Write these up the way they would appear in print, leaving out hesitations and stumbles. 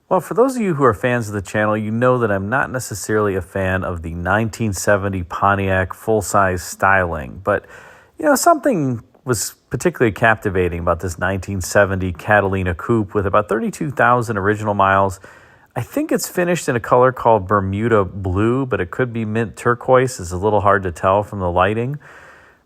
Well, for those of you who are fans of the channel, you know that I'm not necessarily a fan of the 1970 Pontiac full-size styling, but something was particularly captivating about this 1970 Catalina Coupe with about 32,000 original miles. I think it's finished in a color called Bermuda Blue, but it could be mint turquoise. It's a little hard to tell from the lighting.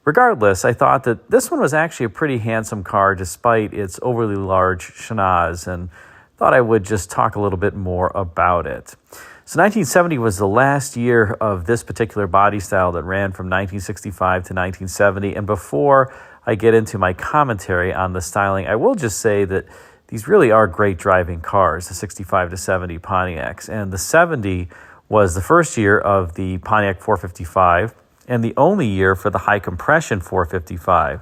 Regardless, I thought that this one was actually a pretty handsome car despite its overly large schnoz, and thought I would just talk a little bit more about it. So 1970 was the last year of this particular body style that ran from 1965 to 1970. And before I get into my commentary on the styling, I will just say that these really are great driving cars, the 65 to 70 Pontiacs. And the 70 was the first year of the Pontiac 455 and the only year for the high compression 455.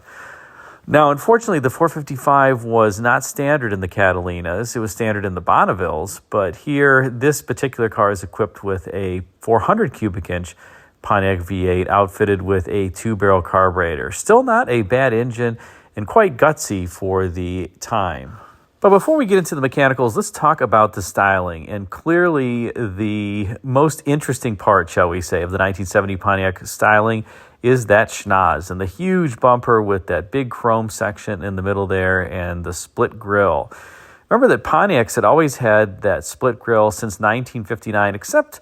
Now, unfortunately, the 455 was not standard in the Catalinas. It was standard in the Bonnevilles, but here, this particular car is equipped with a 400 cubic inch Pontiac V8 outfitted with a 2-barrel carburetor. Still not a bad engine and quite gutsy for the time. But before we get into the mechanicals, let's talk about the styling. And clearly, the most interesting part, shall we say, of the 1970 Pontiac styling is that schnoz and the huge bumper with that big chrome section in the middle there and the split grille. Remember that Pontiacs had always had that split grille since 1959, except,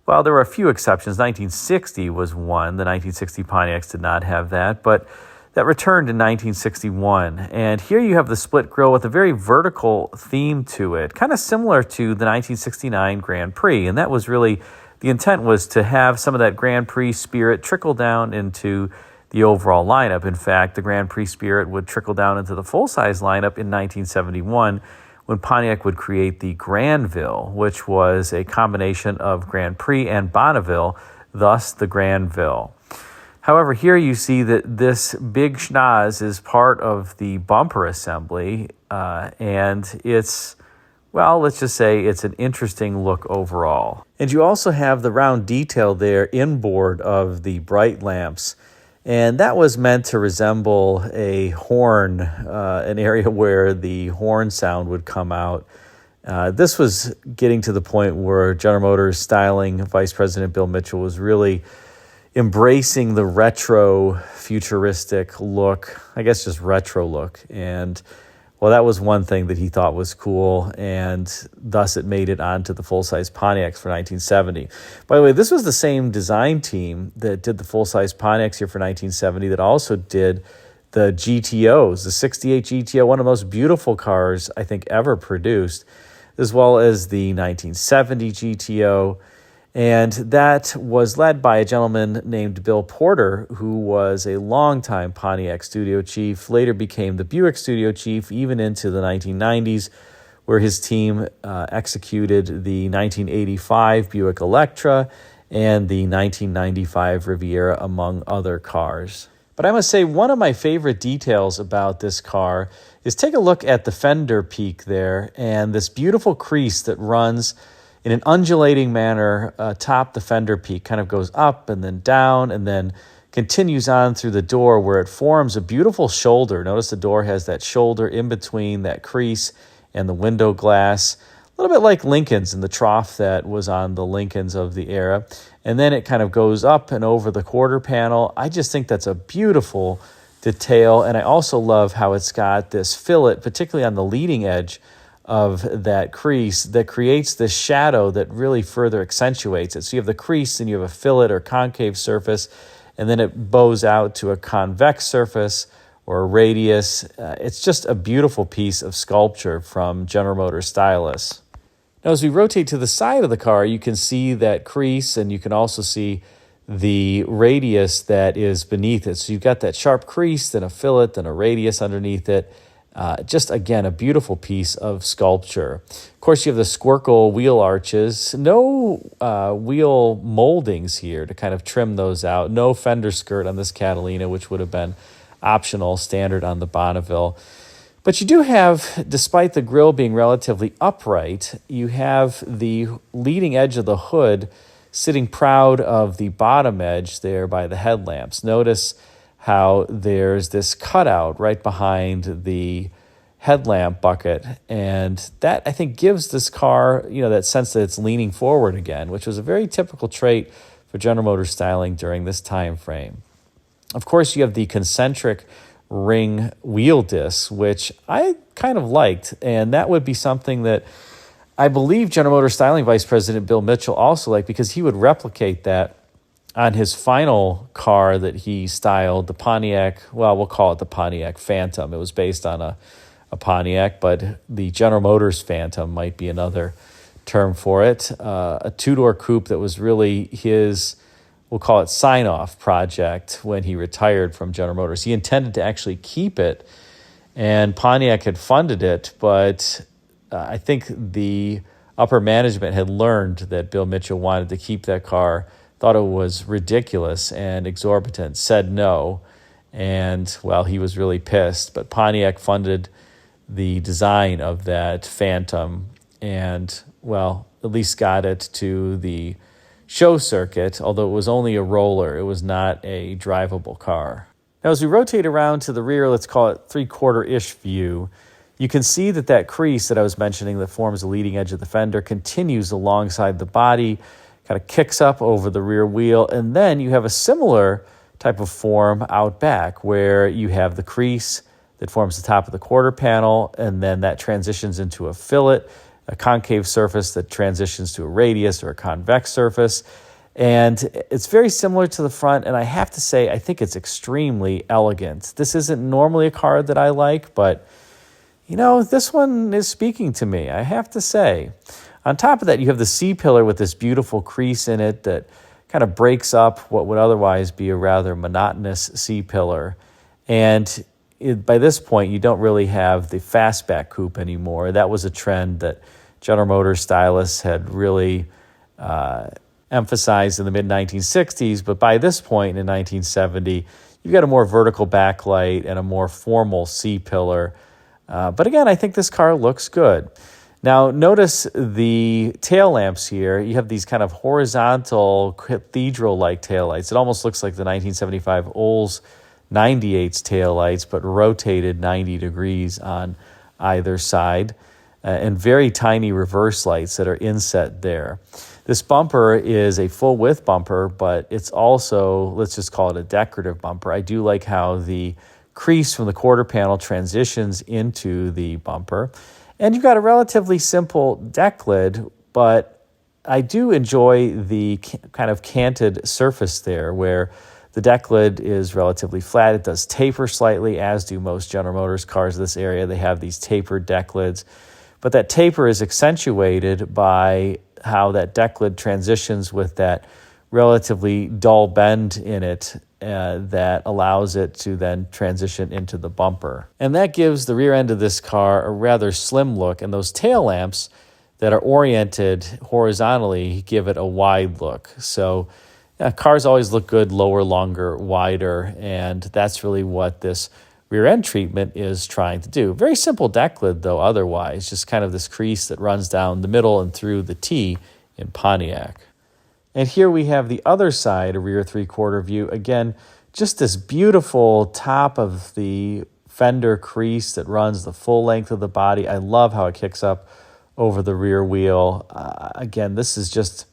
well, there were a few exceptions. 1960 was one. The 1960 Pontiacs did not have that, but that returned in 1961. And here you have the split grille with a very vertical theme to it, kind of similar to the 1969 Grand Prix. And that was really, the intent was to have some of that Grand Prix spirit trickle down into the overall lineup. In fact, the Grand Prix spirit would trickle down into the full-size lineup in 1971 when Pontiac would create the Granville, which was a combination of Grand Prix and Bonneville, thus the Granville. However, here you see that this big schnoz is part of the bumper assembly, and it's, well, let's just say it's an interesting look overall. And you also have the round detail there inboard of the bright lamps, and that was meant to resemble a horn, an area where the horn sound would come out. This was getting to the point where General Motors styling Vice President Bill Mitchell was really embracing the retro futuristic look, I guess just retro look. And well, that was one thing that he thought was cool, and thus it made it onto the full-size Pontiacs for 1970. By the way, this was the same design team that did the full-size Pontiacs here for 1970 that also did the GTOs, the 68 GTO, one of the most beautiful cars I think ever produced, as well as the 1970 GTO. And that was led by a gentleman named Bill Porter, who was a longtime Pontiac studio chief, later became the Buick studio chief, even into the 1990s, where his team executed the 1985 Buick Electra and the 1995 Riviera, among other cars. But I must say, one of my favorite details about this car is take a look at the fender peak there and this beautiful crease that runs in an undulating manner atop the fender peak, kind of goes up and then down and then continues on through the door where it forms a beautiful shoulder. Notice the door has that shoulder in between that crease and the window glass, a little bit like Lincoln's in the trough that was on the Lincolns of the era. And then it kind of goes up and over the quarter panel. I just think that's a beautiful detail. And I also love how it's got this fillet, particularly on the leading edge of that crease, that creates this shadow that really further accentuates it. So you have the crease and you have a fillet or concave surface, and then it bows out to a convex surface or a radius. It's just a beautiful piece of sculpture from General Motors stylists. Now, as we rotate to the side of the car, you can see that crease, and you can also see the radius that is beneath it. So you've got that sharp crease, then a fillet, then a radius underneath it. Just, again, a beautiful piece of sculpture. Of course, you have the Squircle wheel arches. No wheel moldings here to kind of trim those out. No fender skirt on this Catalina, which would have been optional, standard on the Bonneville. But you do have, despite the grille being relatively upright, you have the leading edge of the hood sitting proud of the bottom edge there by the headlamps. Notice how there's this cutout right behind the headlamp bucket. And that, I think, gives this car, that sense that it's leaning forward again, which was a very typical trait for General Motors styling during this time frame. Of course, you have the concentric ring wheel discs, which I kind of liked. And that would be something that I believe General Motors styling Vice President Bill Mitchell also liked, because he would replicate that on his final car that he styled, the Pontiac, well, we'll call it the Pontiac Phantom. It was based on a Pontiac, but the General Motors Phantom might be another term for it. A two-door coupe that was really his, we'll call it, sign-off project when he retired from General Motors. He intended to actually keep it, and Pontiac had funded it, but I think the upper management had learned that Bill Mitchell wanted to keep that car, thought it was ridiculous and exorbitant, said no, and, well, he was really pissed. But Pontiac funded the design of that Phantom and, well, at least got it to the show circuit, although it was only a roller. It was not a drivable car. Now, as we rotate around to the rear, let's call it three-quarter-ish view, you can see that crease that I was mentioning that forms the leading edge of the fender continues alongside the body, kind of kicks up over the rear wheel, and then you have a similar type of form out back where you have the crease that forms the top of the quarter panel, and then that transitions into a fillet, a concave surface that transitions to a radius or a convex surface. And it's very similar to the front, and I have to say, I think it's extremely elegant. This isn't normally a car that I like, but this one is speaking to me, I have to say. On top of that, you have the C-pillar with this beautiful crease in it that kind of breaks up what would otherwise be a rather monotonous C-pillar. And by this point, you don't really have the fastback coupe anymore. That was a trend that General Motors stylists had really emphasized in the mid-1960s. But by this point in 1970, you've got a more vertical backlight and a more formal C-pillar. But again, I think this car looks good. Now, notice the tail lamps here. You have these kind of horizontal cathedral-like taillights. It almost looks like the 1975 Olds 98's taillights, but rotated 90 degrees on either side, and very tiny reverse lights that are inset there. This bumper is a full-width bumper, but it's also, let's just call it a decorative bumper. I do like how the crease from the quarter panel transitions into the bumper. And you've got a relatively simple deck lid, but I do enjoy the kind of canted surface there where the deck lid is relatively flat. It does taper slightly, as do most General Motors cars in this area. They have these tapered deck lids. But that taper is accentuated by how that deck lid transitions with that relatively dull bend in it that allows it to then transition into the bumper. And that gives the rear end of this car a rather slim look, and those tail lamps that are oriented horizontally give it a wide look. So cars always look good lower, longer, wider, and that's really what this rear end treatment is trying to do. Very simple deck lid, though, otherwise, just kind of this crease that runs down the middle and through the T in Pontiac. And here we have the other side, a rear three-quarter view. Again, just this beautiful top of the fender crease that runs the full length of the body. I love how it kicks up over the rear wheel. Again, this is just,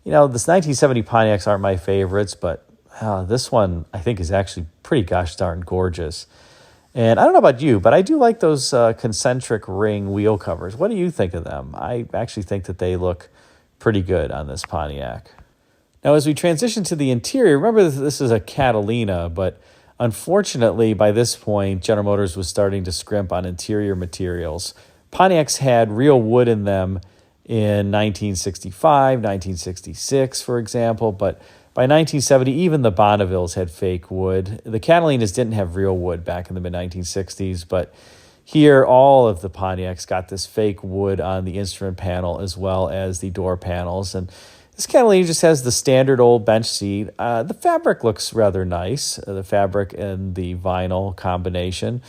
this 1970 Pontiacs aren't my favorites, but this one I think is actually pretty gosh darn gorgeous. And I don't know about you, but I do like those concentric ring wheel covers. What do you think of them? I actually think that they look pretty good on this Pontiac. Now, as we transition to the interior, remember this is a Catalina, but unfortunately, by this point, General Motors was starting to scrimp on interior materials. Pontiacs had real wood in them in 1965, 1966, for example, but by 1970, even the Bonnevilles had fake wood. The Catalinas didn't have real wood back in the mid-1960s, but here, all of the Pontiacs got this fake wood on the instrument panel as well as the door panels. And this Catalina just has the standard old bench seat. The fabric looks rather nice, the fabric and the vinyl combination.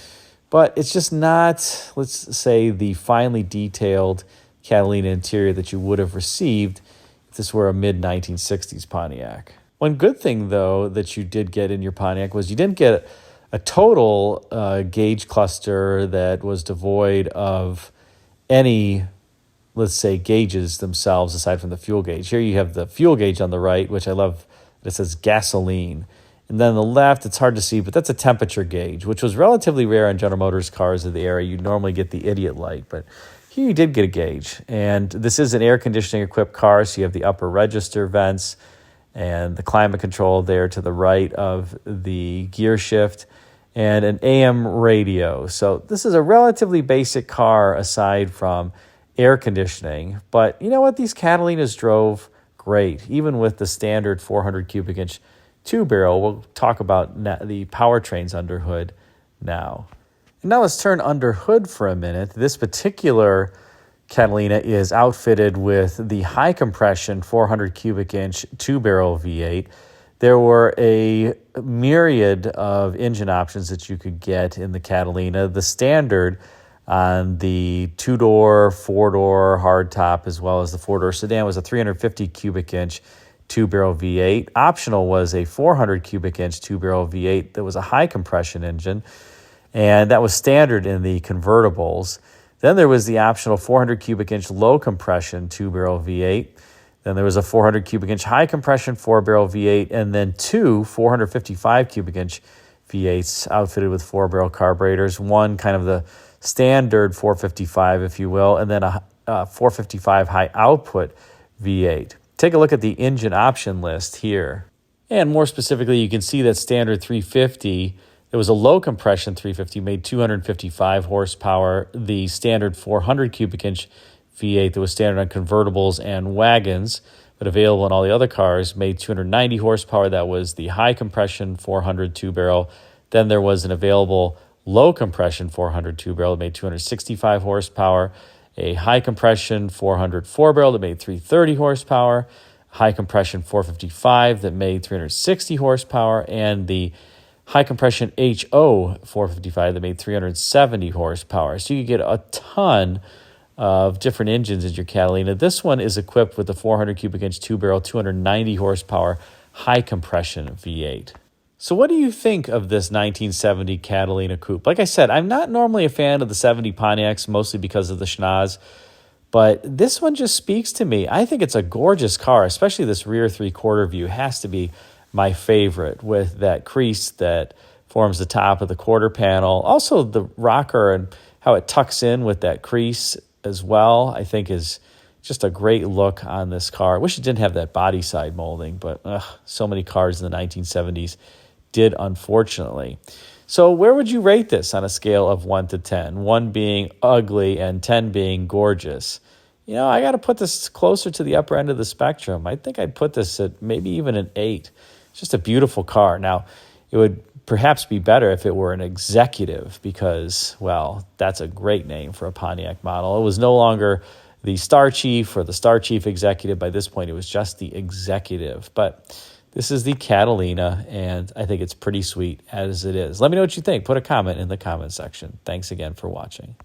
But it's just not, let's say, the finely detailed Catalina interior that you would have received if this were a mid-1960s Pontiac. One good thing, though, that you did get in your Pontiac was you didn't get a total gauge cluster that was devoid of any, let's say, gauges themselves aside from the fuel gauge. Here you have the fuel gauge on the right, which I love. It says gasoline. And then on the left, it's hard to see, but that's a temperature gauge, which was relatively rare on General Motors cars of the era. You normally get the idiot light, but here you did get a gauge. And this is an air conditioning equipped car, so you have the upper register vents and the climate control there to the right of the gear shift, and an AM radio. So this is a relatively basic car aside from air conditioning. But you know what? These Catalinas drove great, even with the standard 400 cubic inch two-barrel. We'll talk about the powertrains under hood now. And now let's turn under hood for a minute. This particular Catalina is outfitted with the high compression 400 cubic inch two-barrel V8. There were a myriad of engine options that you could get in the Catalina. The standard on the two-door, four-door hardtop, as well as the four-door sedan, was a 350 cubic inch two-barrel V8. Optional was a 400 cubic inch two-barrel V8 that was a high compression engine, and that was standard in the convertibles. Then there was the optional 400 cubic inch low compression two-barrel V8. Then there was a 400 cubic inch high compression four-barrel V8, and then two 455 cubic inch V8s outfitted with four-barrel carburetors. One kind of the standard 455, if you will, and then a 455 high output V8. Take a look at the engine option list here. And more specifically, you can see that standard 350, there was a low compression 350, made 255 horsepower. The standard 400 cubic inch V8 that was standard on convertibles and wagons, but available in all the other cars, made 290 horsepower. That was the high compression 400 two-barrel. Then there was an available low compression 400 two-barrel that made 265 horsepower. A high compression 400 four-barrel that made 330 horsepower. High compression 455 that made 360 horsepower. And the high compression HO 455 that made 370 horsepower. So you get a ton of different engines in your Catalina. This one is equipped with the 400 cubic inch two-barrel, 290 horsepower, high compression V8. So what do you think of this 1970 Catalina Coupe? Like I said, I'm not normally a fan of the 70 Pontiacs, mostly because of the schnoz, but this one just speaks to me. I think it's a gorgeous car, especially this rear three-quarter view has to be my favorite, with that crease that forms the top of the quarter panel. Also, the rocker and how it tucks in with that crease as well, I think is just a great look on this car. I wish it didn't have that body side molding, but so many cars in the 1970s did, unfortunately. So where would you rate this on a scale of 1 to 10? 1 being ugly and 10 being gorgeous. You know, I got to put this closer to the upper end of the spectrum. I think I'd put this at maybe even an 8. It's just a beautiful car. Now, it would perhaps be better if it were an executive because, well, that's a great name for a Pontiac model. It was no longer the Star Chief or the Star Chief Executive. By this point, it was just the Executive. But this is the Catalina, and I think it's pretty sweet as it is. Let me know what you think. Put a comment in the comment section. Thanks again for watching.